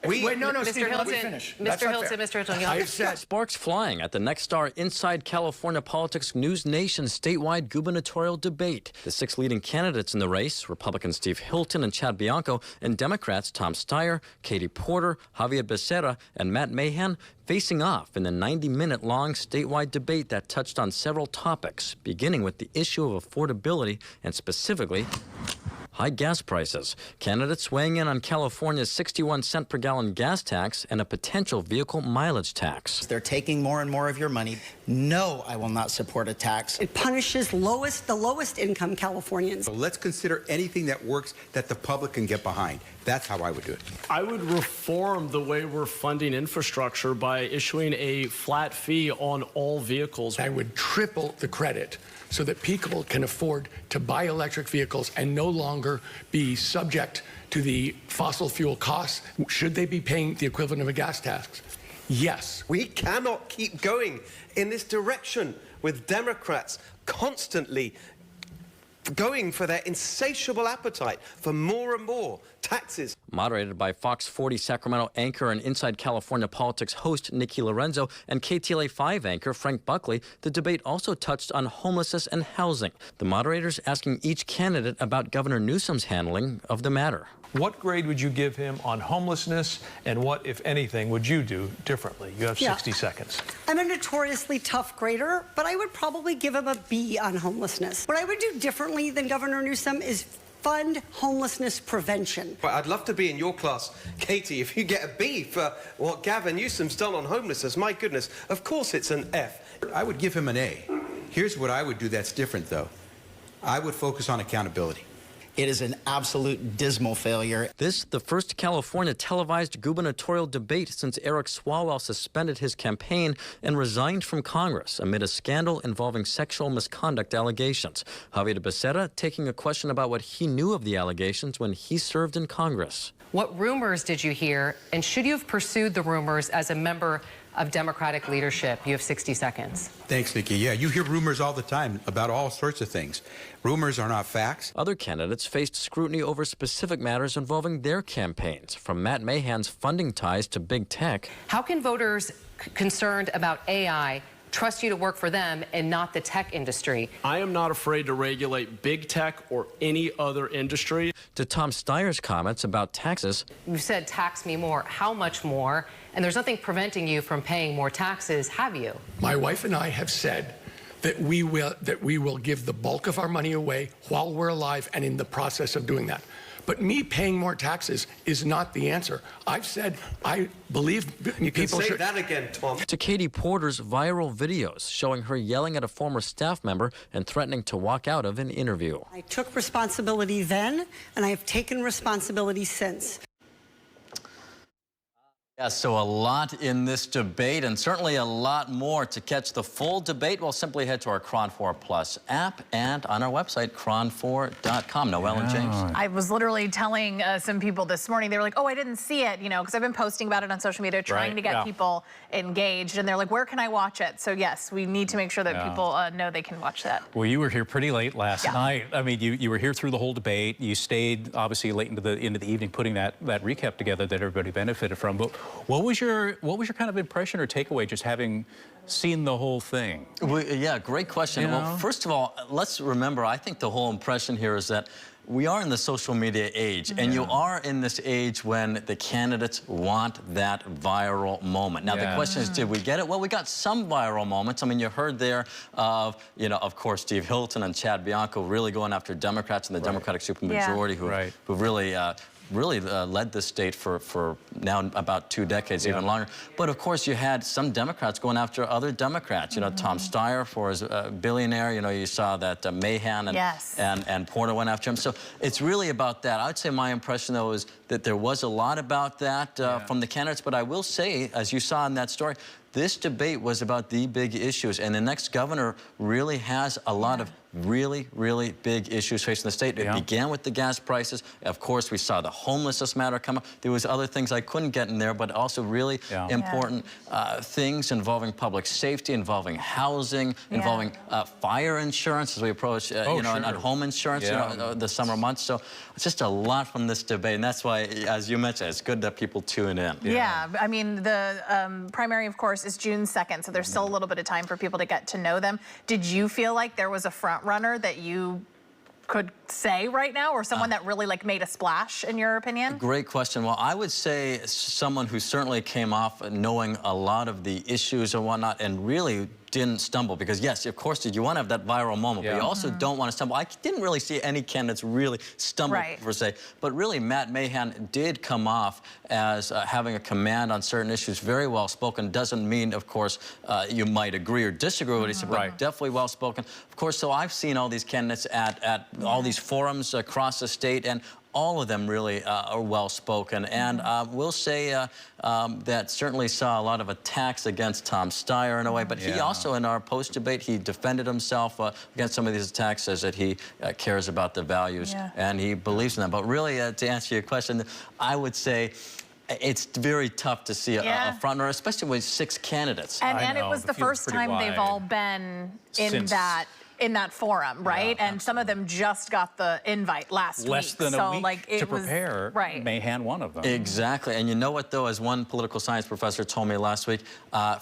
Wait, no, Mr. Steve, Hilton, let me finish. Mr. Hilton, I've said Sparks flying at the Nexstar Inside California Politics News Nation statewide gubernatorial debate. The 6 leading candidates in the race, Republicans Steve Hilton and Bianco, and Democrats Tom Steyer, Katie Porter, Xavier Becerra, and Mahan, facing off in the 90-minute-long statewide debate that touched on several topics, beginning with the issue of affordability and specifically high gas prices. Candidates weighing in on California's 61-cent per gallon gas tax and a potential vehicle mileage tax. They're taking more and more of your money. No, I will not support a tax. It punishes the lowest income Californians. So let's consider anything that works that the public can get behind. That's how I would do it. I would reform the way we're funding infrastructure by issuing a flat fee on all vehicles. I would triple the credit so that people can afford to buy electric vehicles and no longer be subject to the fossil fuel costs. Should they be paying the equivalent of a gas tax? Yes. We cannot keep going in this direction with Democrats constantly going for their insatiable appetite for more and more taxes. Moderated by Fox 40 Sacramento anchor and Inside California Politics host Nikki Laurenzo and KTLA 5 anchor Frank Buckley, the debate also touched on homelessness and housing. The moderators asking each candidate about Governor Newsom's handling of the matter. What grade would you give him on homelessness, and what, if anything, would you do differently? You have 60 seconds. I'm a notoriously tough grader, but I would probably give him a B on homelessness. What I would do differently than Governor Newsom is fund homelessness prevention. But I'd love to be in your class, Katie, if you get a B for what Gavin Newsom's done on homelessness. My goodness, of course it's an F. I would give him an A. Here's what I would do that's different, though. I would focus on accountability. It is an absolute dismal failure. This, the first California televised gubernatorial debate since Eric Swalwell suspended his campaign and resigned from Congress amid a scandal involving sexual misconduct allegations. Xavier Becerra taking a question about what he knew of the allegations when he served in Congress. What rumors did you hear, and should you have pursued the rumors as a member of Democratic leadership? You have 60 seconds. Thanks, Nikki. Yeah, you hear rumors all the time about all sorts of things. Rumors are not facts. Other candidates faced scrutiny over specific matters involving their campaigns, from Mahan's funding ties to big tech. How can voters concerned about AI trust you to work for them and not the tech industry? I am not afraid to regulate big tech or any other industry. To Tom Steyer's comments about taxes. You said tax me more. How much more? And there's nothing preventing you from paying more taxes, have you? My wife and I have said that we will give the bulk of our money away while we're alive and in the process of doing that. But me paying more taxes is not the answer. I've said I believe people Say should. that again, Tom. To Katie Porter's viral videos showing her yelling at a former staff member and threatening to walk out of an interview. I took responsibility then, and I have taken responsibility since. Yeah, so a lot in this debate, and certainly a lot more. To catch the full debate, we'll simply head to our KRON 4 Plus app and on our website, kron4.com. Noelle and James. I was literally telling some people this morning, they were like, oh, I didn't see it, you know, because I've been posting about it on social media, trying to get people engaged, and they're like, where can I watch it? So yes, we need to make sure that people know they can watch that. Well, you were here pretty late last night. I mean, you were here through the whole debate. You stayed, obviously, late into the evening putting that recap together that everybody benefited from. But what was your kind of impression or takeaway just having seen the whole thing? Well, yeah, great question. Well, first of all, let's remember, I think the whole impression here is that we are in the social media age, and you are in this age when the candidates want that viral moment. Now, the question is, did we get it? Well, we got some viral moments. I mean, you heard there of, of course, Steve Hilton and Bianco really going after Democrats and the Democratic supermajority who really led the state for now about 2 decades, even longer. But of course, you had some Democrats going after other Democrats. Tom Steyer for his billionaire. You saw that Mahan and Porter went after him. So it's really about that. I would say my impression, though, is that there was a lot about that from the candidates. But I will say, as you saw in that story, this debate was about the big issues, and the next governor really has a lot of really, really big issues facing the state. It began with the gas prices. Of course, we saw the homelessness matter come up. There was other things I couldn't get in there, but also really important things involving public safety, involving housing, involving fire insurance as we approach, you know, and home insurance, you know, the summer months. So it's just a lot from this debate, and that's why, as you mentioned, it's good that people tune in. Yeah, I mean, the primary, of course, is June 2nd, so there's still a little bit of time for people to get to know them. Did you feel like there was a front runner that you could say right now, or someone that really like made a splash in your opinion? Great question. Well, I would say someone who certainly came off knowing a lot of the issues and whatnot, and really didn't stumble, because yes, of course, you want to have that viral moment, but you also don't want to stumble. I didn't really see any candidates really stumble per se, but really Matt Mahan did come off as having a command on certain issues, very well spoken. Doesn't mean, of course, you might agree or disagree with what he said, but definitely well spoken. Of course, so I've seen all these candidates at all these forums across the state, and all of them really are well-spoken. And we'll say that certainly saw a lot of attacks against Tom Steyer in a way, but he also, in our post-debate, he defended himself against some of these attacks, says that he cares about the values and he believes in them. But really, to answer your question, I would say it's very tough to see a front runner, especially with 6 candidates. And it was the first time they've all been in that forum, right? And some of them just got the invite last week. Less than a week to prepare. Mahan, one of them. Exactly. And you know what, though, as one political science professor told me last week,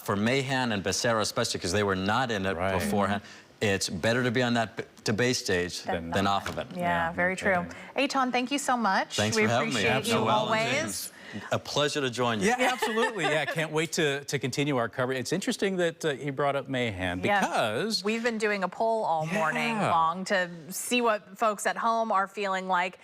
for Mahan and Becerra especially, because they were not in it beforehand, it's better to be on that debate stage than off of it. Yeah, very true. Eitan, thank you so much. Thanks for having me. We appreciate you always. A pleasure to join you. Yeah, absolutely. Yeah, can't wait to continue our coverage. It's interesting that he brought up Mahan because we've been doing a poll all morning long to see what folks at home are feeling like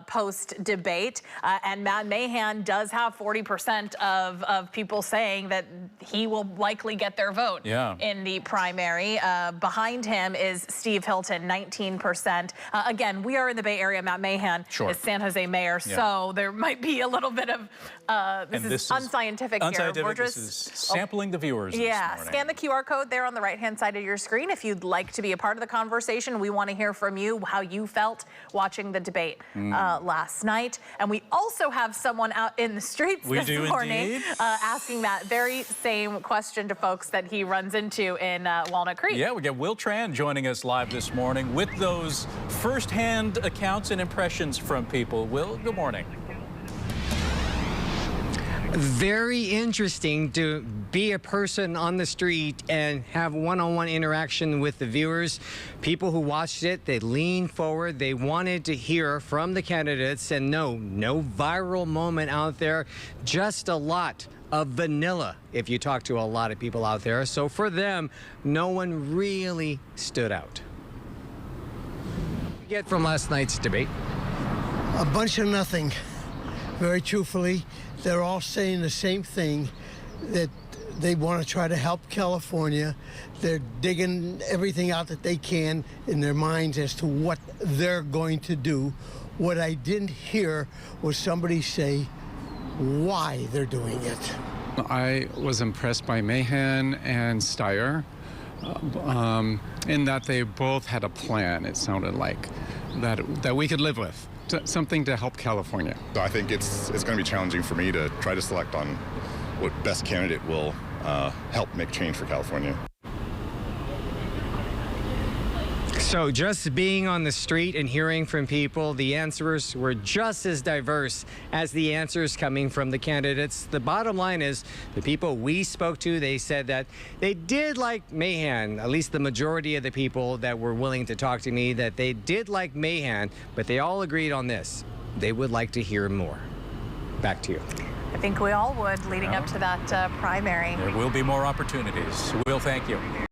post-debate. And Matt Mahan does have 40% of people saying that he will likely get their vote in the primary. Behind him is Steve Hilton, 19%. Again, we are in the Bay Area. Matt Mahan is San Jose mayor, so there might be a little bit of this is unscientific here. We're just this is sampling the viewers this morning. Scan the QR code there on the right-hand side of your screen if you'd like to be a part of the conversation. We want to hear from you, how you felt watching the debate last night. And we also have someone out in the streets this morning asking that very same question to folks that he runs into in Walnut Creek. Yeah, we got Will Tran joining us live this morning with those first-hand accounts and impressions from people. Will, good morning. Very interesting to be a person on the street and have one-on-one interaction with the viewers. People who watched it, they leaned forward. They wanted to hear from the candidates, and no viral moment out there, just a lot of vanilla if you talk to a lot of people out there. So for them, no one really stood out. Get from last night's debate? A bunch of nothing, very truthfully. They're all saying the same thing, that they want to try to help California. They're digging everything out that they can in their minds as to what they're going to do. What I didn't hear was somebody say why they're doing it. I was impressed by Mahan and Steyer in that they both had a plan, it sounded like, that we could live with. Something to help California. I think it's going to be challenging for me to try to select on what best candidate will help make change for California. So just being on the street and hearing from people, the answers were just as diverse as the answers coming from the candidates. The bottom line is the people we spoke to, they said that they did like Mahan, at least the majority of the people that were willing to talk to me, that they did like Mahan, but they all agreed on this. They would like to hear more. Back to you. I think we all would leading up to that primary. There will be more opportunities. Will, thank you.